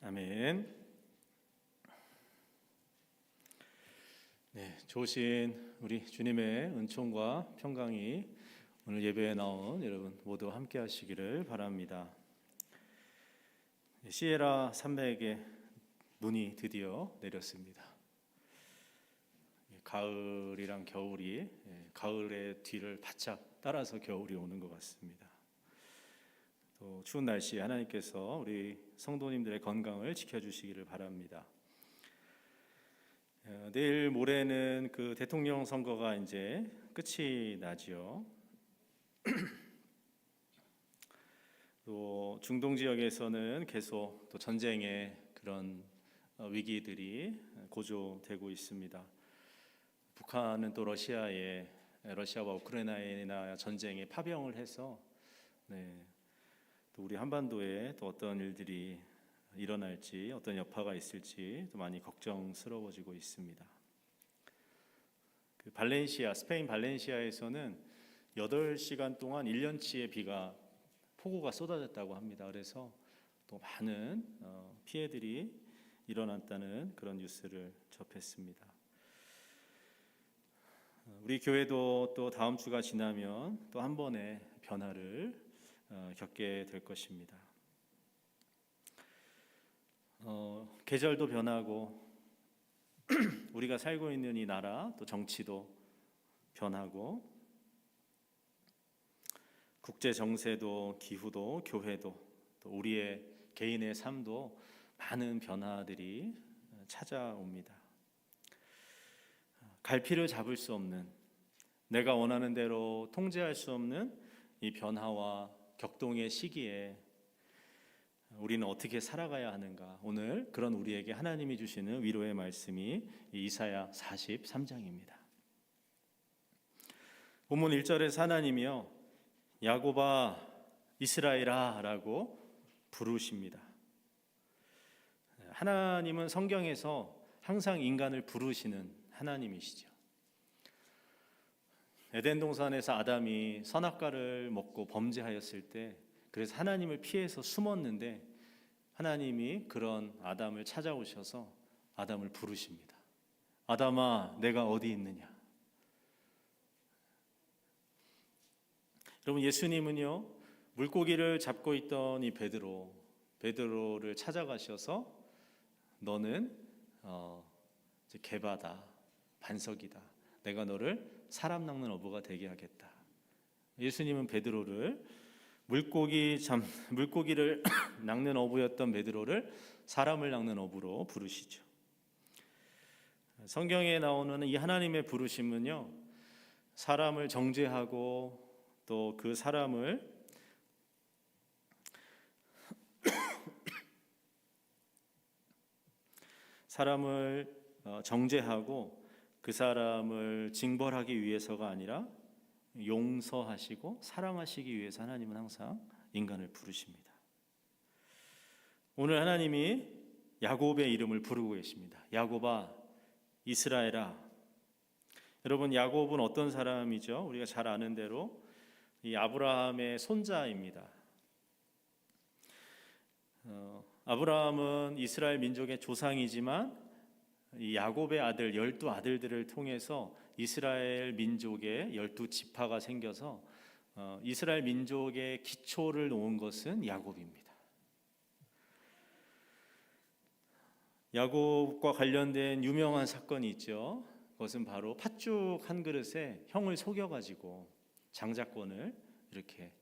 아멘. 네, 좋으신 우리 주님의 은총과 평강이 오늘 예배에 나온 여러분 모두 함께 하시기를 바랍니다. 시에라 산맥에 눈이 드디어 내렸습니다. 가을이랑 겨울이 가을의 뒤를 바짝 따라서 겨울이 오는 것 같습니다. 또 추운 날씨에 하나님께서 우리 성도님들의 건강을 지켜주시기를 바랍니다. 내일 모레는 그 대통령 선거가 이제 끝이 나지요. 또 중동 지역에서는 계속 또 전쟁의 그런 위기들이 고조되고 있습니다. 북한은 또 러시아와 우크라이나 전쟁에 파병을 해서 또 우리 한반도에 또 어떤 일들이 일어날지, 어떤 여파가 있을지 또 많이 걱정스러워지고 있습니다. 스페인 발렌시아에서는 8시간 동안 1년치의 폭우가 쏟아졌다고 합니다. 그래서 또 많은 피해들이 일어났다는 그런 뉴스를 접했습니다. 우리 교회도 또 다음 주가 지나면 또 한 번의 변화를 겪게 될 것입니다. 계절도 변하고 우리가 살고 있는 이 나라 또 정치도 변하고 국제 정세도 기후도 교회도 또 우리의 개인의 삶도 많은 변화들이 찾아옵니다. 갈피를 잡을 수 없는, 내가 원하는 대로 통제할 수 없는 이 변화와 격동의 시기에 우리는 어떻게 살아가야 하는가? 오늘 그런 우리에게 하나님이 주시는 위로의 말씀이 이사야 43장입니다. 본문 1절에서 하나님이요 야곱아 이스라엘아 라고 부르십니다. 하나님은 성경에서 항상 인간을 부르시는 하나님이시죠. 에덴 동산에서 아담이 선악과를 먹고 범죄하였을 때 그래서 하나님을 피해서 숨었는데 하나님이 그런 아담을 찾아오셔서 아담을 부르십니다. 아담아, 내가 어디 있느냐? 여러분, 예수님은요 물고기를 잡고 있던 이 베드로를 찾아가셔서 너는 이제 개바다, 반석이다. 내가 너를 사람 낚는 어부가 되게 하겠다. 예수님은 베드로를 물고기를 낚는 어부였던 베드로를 사람을 낚는 어부로 부르시죠. 성경에 나오는 이 하나님의 부르심은요 사람을 정죄하고 또 그 사람을 정죄하고 그 사람을 징벌하기 위해서가 아니라 용서하시고 사랑하시기 위해서 하나님은 항상 인간을 부르십니다. 오늘 하나님이 야곱의 이름을 부르고 계십니다. 야곱아, 이스라엘아. 여러분, 야곱은 어떤 사람이죠? 우리가 잘 아는 대로 이 아브라함의 손자입니다. 아브라함은 이스라엘 민족의 조상이지만 이 야곱의 아들 12아들들을 통해서 이스라엘 민족의 12지파가 생겨서 이스라엘 민족의 기초를 놓은 것은 야곱입니다. 야곱과 관련된 유명한 사건이 있죠. 그것은 바로 팥죽 한 그릇에 형을 속여가지고 장자권을 이렇게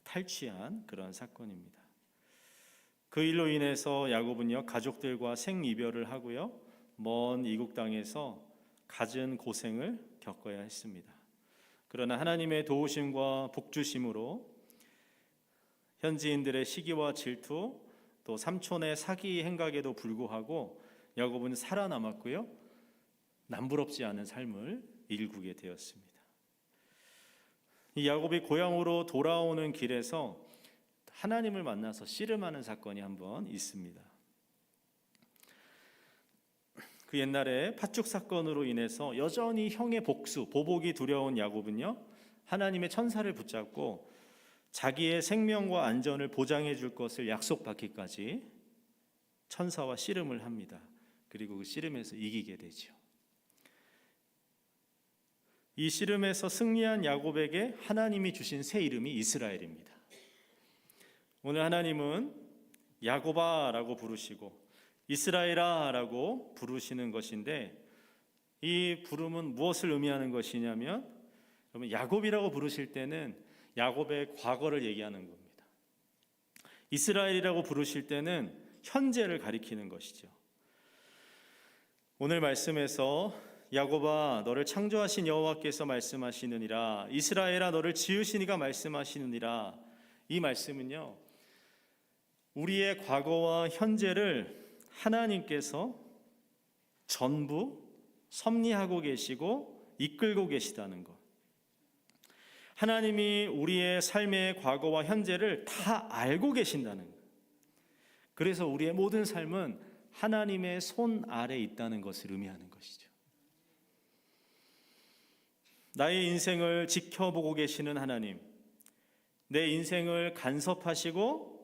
탈취한 그런 사건입니다. 그 일로 인해서 야곱은요 가족들과 생이별을 하고요 먼 이국 땅에서 갖은 고생을 겪어야 했습니다. 그러나 하나님의 도우심과 복주심으로 현지인들의 시기와 질투 또 삼촌의 사기 행각에도 불구하고 야곱은 살아남았고요 남부럽지 않은 삶을 일구게 되었습니다. 이 야곱이 고향으로 돌아오는 길에서 하나님을 만나서 씨름하는 사건이 한번 있습니다. 그 옛날에 팥죽 사건으로 인해서 여전히 형의 보복이 두려운 야곱은요 하나님의 천사를 붙잡고 자기의 생명과 안전을 보장해 줄 것을 약속받기까지 천사와 씨름을 합니다. 그리고 그 씨름에서 이기게 되죠. 이 씨름에서 승리한 야곱에게 하나님이 주신 새 이름이 이스라엘입니다. 오늘 하나님은 야곱아라고 부르시고 이스라엘아라고 부르시는 것인데, 이 부름은 무엇을 의미하는 것이냐면, 여러분, 야곱이라고 부르실 때는 야곱의 과거를 얘기하는 겁니다. 이스라엘이라고 부르실 때는 현재를 가리키는 것이죠. 오늘 말씀에서 야곱아 너를 창조하신 여호와께서 말씀하시느니라, 이스라엘아 너를 지으신 이가 말씀하시느니라, 이 말씀은요, 우리의 과거와 현재를 하나님께서 전부 섭리하고 계시고 이끌고 계시다는 것, 하나님이 우리의 삶의 과거와 현재를 다 알고 계신다는 것, 그래서 우리의 모든 삶은 하나님의 손 아래에 있다는 것을 의미하는 것이죠. 나의 인생을 지켜보고 계시는 하나님, 내 인생을 간섭하시고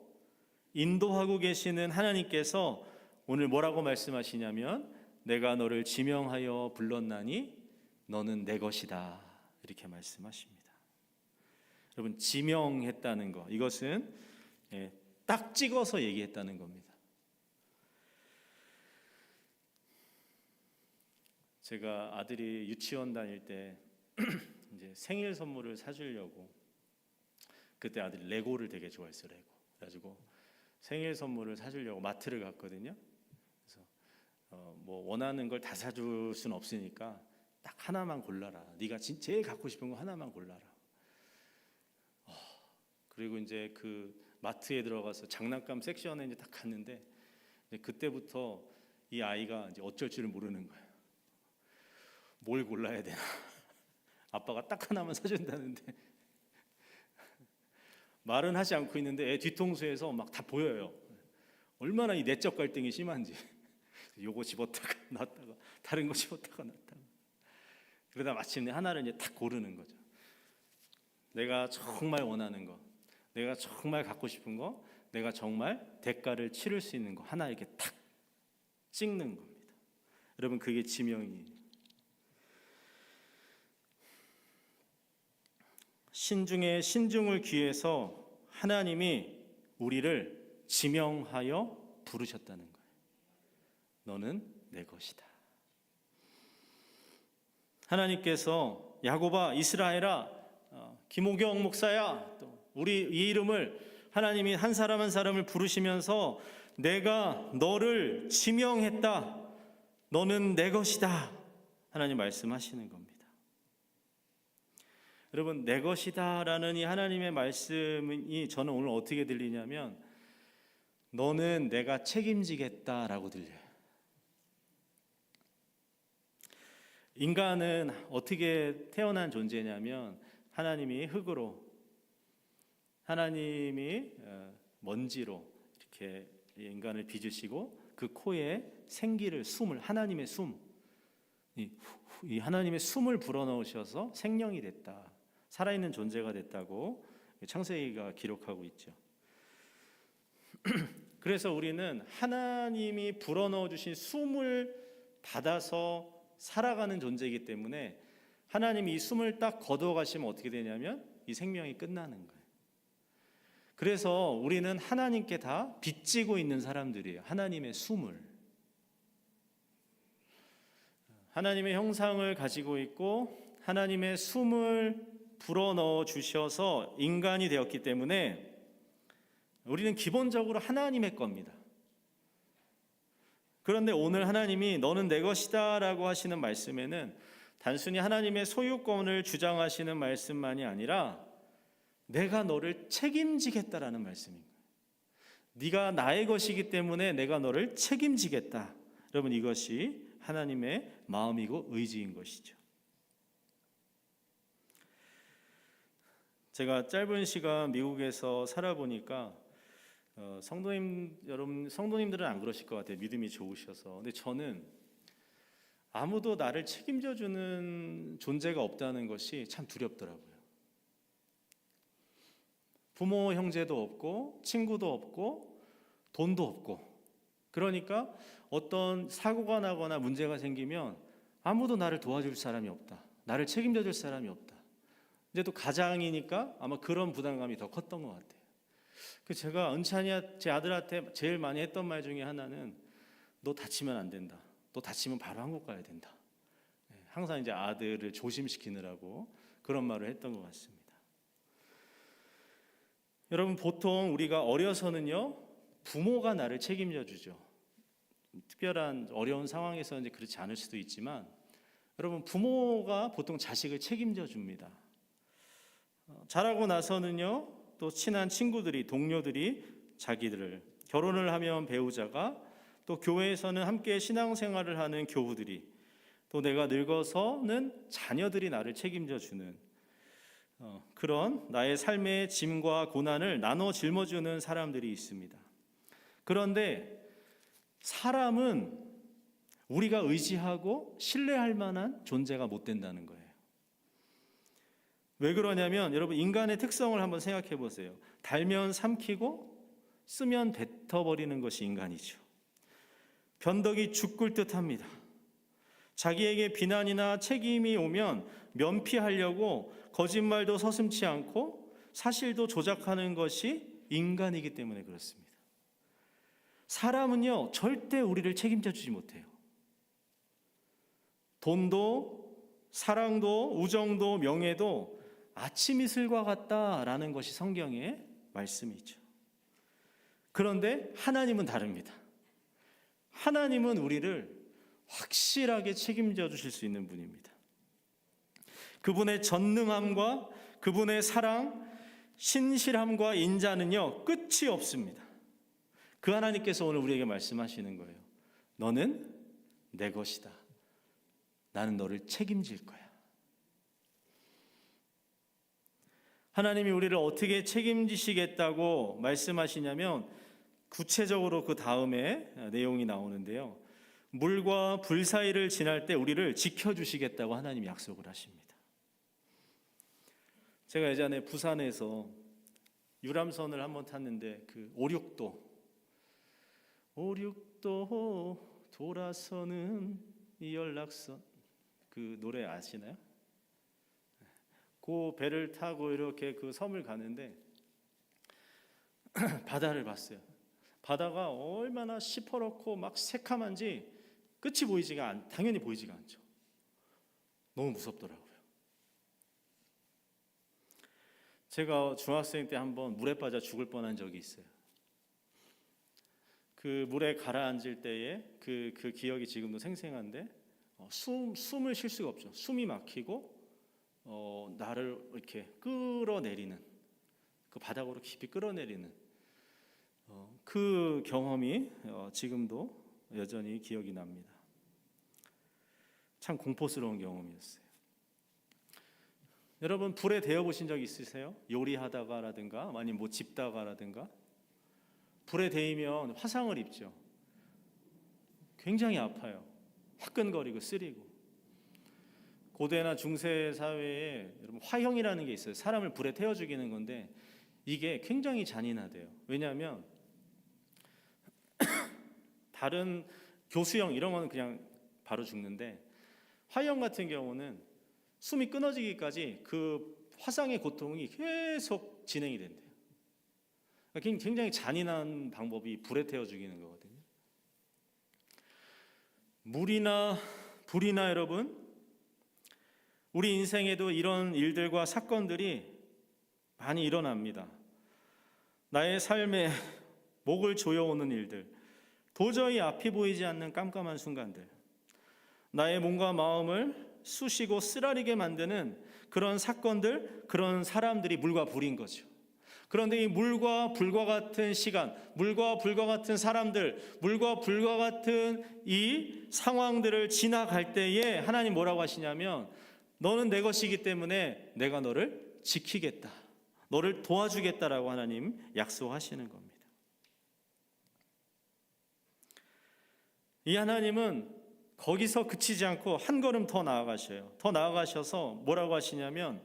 인도하고 계시는 하나님께서 오늘 뭐라고 말씀하시냐면, 내가 너를 지명하여 불렀나니 너는 내 것이다, 이렇게 말씀하십니다. 여러분, 지명했다는 것, 이것은 딱 찍어서 얘기했다는 겁니다. 제가 아들이 유치원 다닐 때 이제 생일 선물을 사주려고, 그때 아들이 레고를 되게 좋아했어요. 레고. 그래가지고 생일 선물을 사주려고 마트를 갔거든요. 그래서 뭐 원하는 걸 다 사줄 수는 없으니까 딱 하나만 골라라. 네가 제일 갖고 싶은 거 하나만 골라라. 그리고 이제 그 마트에 들어가서 장난감 섹션에 이제 딱 갔는데, 이제 그때부터 이 아이가 이제 어쩔 줄을 모르는 거예요. 뭘 골라야 되나? 아빠가 딱 하나만 사준다는데 말은 하지 않고 있는데 애 뒤통수에서 막 다 보여요. 얼마나 이 내적 갈등이 심한지. 요거 집었다가 놨다가 다른 거 집었다가 놨다가, 그러다 마침내 하나를 이제 딱 고르는 거죠. 내가 정말 원하는 거, 내가 정말 갖고 싶은 거, 내가 정말 대가를 치를 수 있는 거 하나 이렇게 탁 찍는 겁니다. 여러분, 그게 지명이에요. 신중에 신중을 기해서 하나님이 우리를 지명하여 부르셨다는 거예요. 너는 내 것이다. 하나님께서 야곱아, 이스라엘아, 김호경 목사야, 또 우리 이 이름을 하나님이 한 사람 한 사람을 부르시면서 내가 너를 지명했다, 너는 내 것이다, 하나님 말씀하시는 겁니다. 여러분, 내 것이다 라는 이 하나님의 말씀이 저는 오늘 어떻게 들리냐면, 너는 내가 책임지겠다 라고 들려요. 인간은 어떻게 태어난 존재냐면, 하나님이 흙으로, 하나님이 먼지로 이렇게 인간을 빚으시고 그 코에 생기를, 숨을, 하나님의 숨, 이 하나님의 숨을 불어넣으셔서 생명이 됐다, 살아있는 존재가 됐다고 창세기가 기록하고 있죠. 그래서 우리는 하나님이 불어넣어 주신 숨을 받아서 살아가는 존재이기 때문에, 하나님이 이 숨을 딱 거둬가시면 어떻게 되냐면 이 생명이 끝나는 거예요. 그래서 우리는 하나님께 다 빚지고 있는 사람들이에요. 하나님의 숨을, 하나님의 형상을 가지고 있고 하나님의 숨을 불어넣어 주셔서 인간이 되었기 때문에 우리는 기본적으로 하나님의 겁니다. 그런데 오늘 하나님이 너는 내 것이다 라고 하시는 말씀에는 단순히 하나님의 소유권을 주장하시는 말씀만이 아니라 내가 너를 책임지겠다라는 말씀인 거예요. 네가 나의 것이기 때문에 내가 너를 책임지겠다. 여러분, 이것이 하나님의 마음이고 의지인 것이죠. 제가 짧은 시간 미국에서 살아보니까 성도님들은 안 그러실 것 같아요. 믿음이 좋으셔서. 근데 저는 아무도 나를 책임져 주는 존재가 없다는 것이 참 두렵더라고요. 부모 형제도 없고 친구도 없고 돈도 없고 그러니까 어떤 사고가 나거나 문제가 생기면 아무도 나를 도와줄 사람이 없다. 나를 책임져 줄 사람이 없다. 이제 또 가장이니까 아마 그런 부담감이 더 컸던 것 같아요. 제가 은찬이 제 아들한테 제일 많이 했던 말 중에 하나는 너 다치면 안 된다. 너 다치면 바로 한국 가야 된다. 항상 이제 아들을 조심시키느라고 그런 말을 했던 것 같습니다. 여러분, 보통 우리가 어려서는요, 부모가 나를 책임져 주죠. 특별한 어려운 상황에서 이제 그렇지 않을 수도 있지만, 여러분, 부모가 보통 자식을 책임져 줍니다. 자라고 나서는요, 또 친한 친구들이, 동료들이 자기들을, 결혼을 하면 배우자가, 또 교회에서는 함께 신앙생활을 하는 교우들이, 또 내가 늙어서는 자녀들이 나를 책임져 주는 그런 나의 삶의 짐과 고난을 나눠 짊어주는 사람들이 있습니다. 그런데 사람은 우리가 의지하고 신뢰할 만한 존재가 못 된다는 거예요. 왜 그러냐면, 여러분, 인간의 특성을 한번 생각해 보세요. 달면 삼키고 쓰면 뱉어버리는 것이 인간이죠. 변덕이 죽을 듯합니다. 자기에게 비난이나 책임이 오면 면피하려고 거짓말도 서슴지 않고 사실도 조작하는 것이 인간이기 때문에 그렇습니다. 사람은요, 절대 우리를 책임져 주지 못해요. 돈도, 사랑도, 우정도, 명예도 아침 이슬과 같다라는 것이 성경의 말씀이죠. 그런데 하나님은 다릅니다. 하나님은 우리를 확실하게 책임져 주실 수 있는 분입니다. 그분의 전능함과 그분의 사랑, 신실함과 인자는요, 끝이 없습니다. 그 하나님께서 오늘 우리에게 말씀하시는 거예요. 너는 내 것이다. 나는 너를 책임질 거야. 하나님이 우리를 어떻게 책임지시겠다고 말씀하시냐면, 구체적으로 그 다음에 내용이 나오는데요, 물과 불 사이를 지날 때 우리를 지켜주시겠다고 하나님이 약속을 하십니다. 제가 예전에 부산에서 유람선을 한번 탔는데, 그 56도 돌아서는 이 연락선, 그 노래 아시나요? 그 배를 타고 이렇게 그 섬을 가는데 바다를 봤어요. 바다가 얼마나 시퍼렇고 막 새카만지 끝이 당연히 보이지가 않죠. 너무 무섭더라고요. 제가 중학생 때 한번 물에 빠져 죽을 뻔한 적이 있어요. 그 물에 가라앉을 때에 그 기억이 지금도 생생한데, 숨을 쉴 수가 없죠. 숨이 막히고 나를 이렇게 끌어내리는, 그 바닥으로 깊이 끌어내리는 그 경험이 지금도 여전히 기억이 납니다. 참 공포스러운 경험이었어요. 여러분, 불에 데워 보신 적 있으세요? 요리하다가라든가 아니면 뭐 집다가라든가 불에 데이면 화상을 입죠. 굉장히 아파요. 화끈거리고 쓰리고. 고대나 중세 사회에 여러분, 화형이라는 게 있어요. 사람을 불에 태워 죽이는 건데 이게 굉장히 잔인하대요. 왜냐하면 다른 교수형 이런 거는 그냥 바로 죽는데, 화형 같은 경우는 숨이 끊어지기까지 그 화상의 고통이 계속 진행이 된대요. 굉장히 잔인한 방법이 불에 태워 죽이는 거거든요. 물이나 불이나 여러분, 우리 인생에도 이런 일들과 사건들이 많이 일어납니다. 나의 삶에 목을 조여오는 일들, 도저히 앞이 보이지 않는 깜깜한 순간들, 나의 몸과 마음을 쑤시고 쓰라리게 만드는 그런 사건들, 그런 사람들이 물과 불인 거죠. 그런데 이 물과 불과 같은 시간, 물과 불과 같은 사람들, 물과 불과 같은 이 상황들을 지나갈 때에 하나님 뭐라고 하시냐면, 너는 내 것이기 때문에 내가 너를 지키겠다, 너를 도와주겠다라고 하나님 약속하시는 겁니다. 이 하나님은 거기서 그치지 않고 한 걸음 더 나아가셔요. 더 나아가셔서 뭐라고 하시냐면,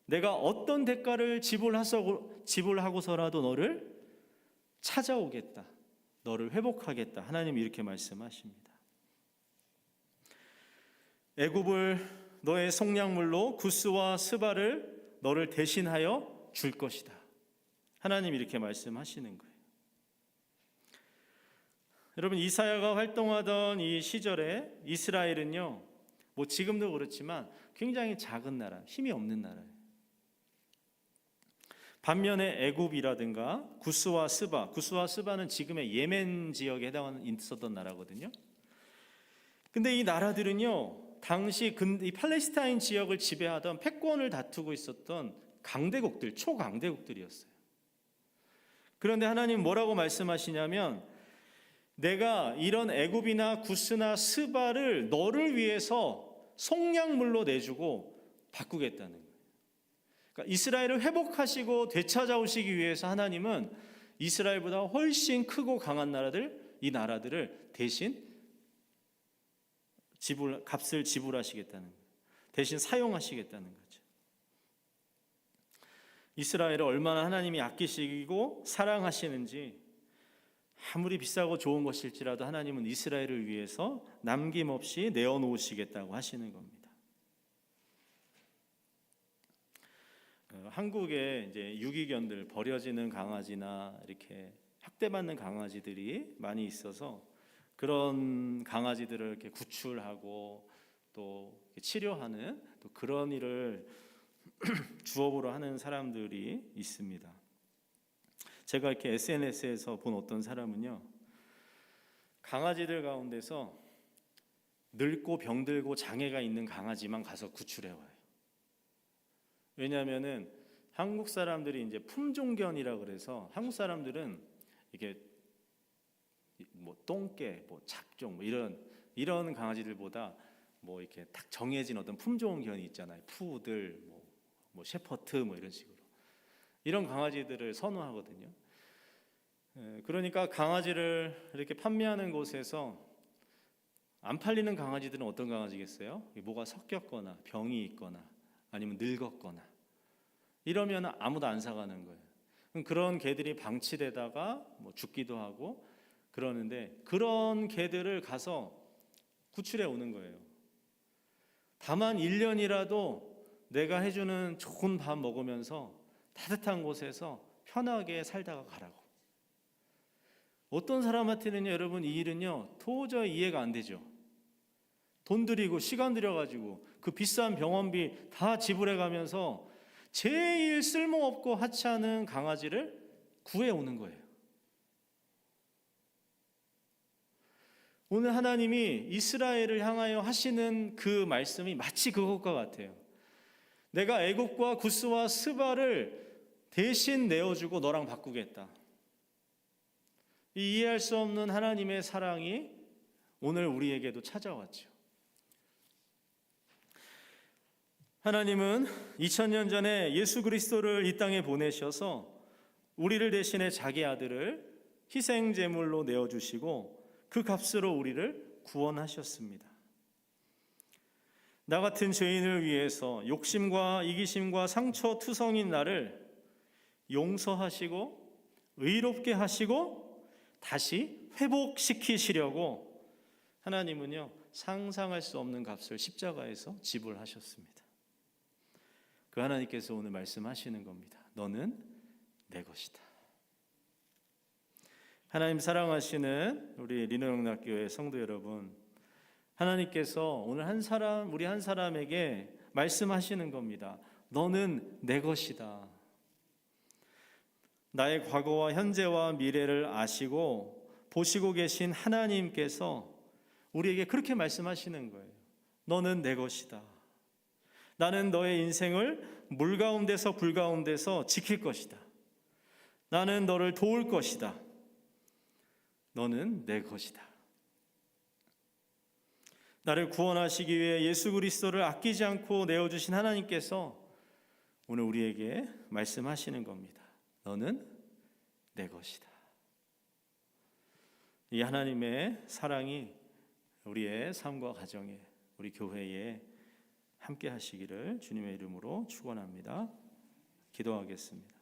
내가 어떤 대가를 지불하고서라도 너를 찾아오겠다, 너를 회복하겠다. 하나님이 이렇게 말씀하십니다. 애굽을 너의 속량물로 구스와 스바를 너를 대신하여 줄 것이다. 하나님이 이렇게 말씀하시는 거예요. 여러분, 이사야가 활동하던 이 시절에 이스라엘은요, 뭐 지금도 그렇지만 굉장히 작은 나라, 힘이 없는 나라예요. 반면에 애굽이라든가 구스와 스바는 지금의 예멘 지역에 있었던 나라거든요. 근데 이 나라들은요, 당시 이 팔레스타인 지역을 지배하던 패권을 다투고 있었던 강대국들, 초강대국들이었어요. 그런데 하나님 뭐라고 말씀하시냐면, 내가 이런 애굽이나 구스나 스바를 너를 위해서 속량물로 내주고 바꾸겠다는 거예요. 그러니까 이스라엘을 회복하시고 되찾아오시기 위해서 하나님은 이스라엘보다 훨씬 크고 강한 이 나라들을 대신 값을 지불하시겠다는 거예요. 대신 사용하시겠다는 거죠. 이스라엘을 얼마나 하나님이 아끼시고 사랑하시는지, 아무리 비싸고 좋은 것일지라도 하나님은 이스라엘을 위해서 남김없이 내어놓으시겠다고 하시는 겁니다. 한국에 이제 유기견들, 버려지는 강아지나 이렇게 학대받는 강아지들이 많이 있어서 그런 강아지들을 이렇게 구출하고 또 치료하는 또 그런 일을 주업으로 하는 사람들이 있습니다. 제가 이렇게 SNS에서 본 어떤 사람은요, 강아지들 가운데서 늙고 병들고 장애가 있는 강아지만 가서 구출해 와요. 왜냐하면은 한국 사람들이 이제 품종견이라 그래서, 한국 사람들은 이게 뭐 똥개, 뭐 작종, 뭐 이런 강아지들보다 뭐 이렇게 딱 정해진 어떤 품종견이 있잖아요. 푸들, 뭐 셰퍼드, 뭐 이런 식으로 이런 강아지들을 선호하거든요. 그러니까 강아지를 이렇게 판매하는 곳에서 안 팔리는 강아지들은 어떤 강아지겠어요? 뭐가 섞였거나 병이 있거나 아니면 늙었거나 이러면 아무도 안 사가는 거예요. 그런 개들이 방치되다가 뭐 죽기도 하고 그러는데, 그런 개들을 가서 구출해 오는 거예요. 다만 1년이라도 내가 해주는 좋은 밥 먹으면서 따뜻한 곳에서 편하게 살다가 가라고. 어떤 사람한테는요, 여러분, 이 일은요 도저히 이해가 안 되죠. 돈 들이고 시간 들여가지고 그 비싼 병원비 다 지불해 가면서 제일 쓸모없고 하찮은 강아지를 구해오는 거예요. 오늘 하나님이 이스라엘을 향하여 하시는 그 말씀이 마치 그것과 같아요. 내가 애굽과 구스와 스바를 대신 내어주고 너랑 바꾸겠다. 이 이해할 수 없는 하나님의 사랑이 오늘 우리에게도 찾아왔죠. 하나님은 2000년 전에 예수 그리스도를 이 땅에 보내셔서 우리를 대신해 자기 아들을 희생 제물로 내어주시고 그 값으로 우리를 구원하셨습니다. 나 같은 죄인을 위해서 욕심과 이기심과 상처투성인 나를 용서하시고 의롭게 하시고 다시 회복시키시려고 하나님은요 상상할 수 없는 값을 십자가에서 지불하셨습니다. 그 하나님께서 오늘 말씀하시는 겁니다. 너는 내 것이다. 하나님 사랑하시는 우리 리노영락교회 성도 여러분, 하나님께서 오늘 우리 한 사람에게 말씀하시는 겁니다. 너는 내 것이다. 나의 과거와 현재와 미래를 아시고 보시고 계신 하나님께서 우리에게 그렇게 말씀하시는 거예요. 너는 내 것이다. 나는 너의 인생을 물 가운데서 불 가운데서 지킬 것이다. 나는 너를 도울 것이다. 너는 내 것이다. 나를 구원하시기 위해 예수 그리스도를 아끼지 않고 내어주신 하나님께서 오늘 우리에게 말씀하시는 겁니다. 너는 내 것이다. 이 하나님의 사랑이 우리의 삶과 가정에, 우리 교회에 함께 하시기를 주님의 이름으로 축원합니다. 기도하겠습니다.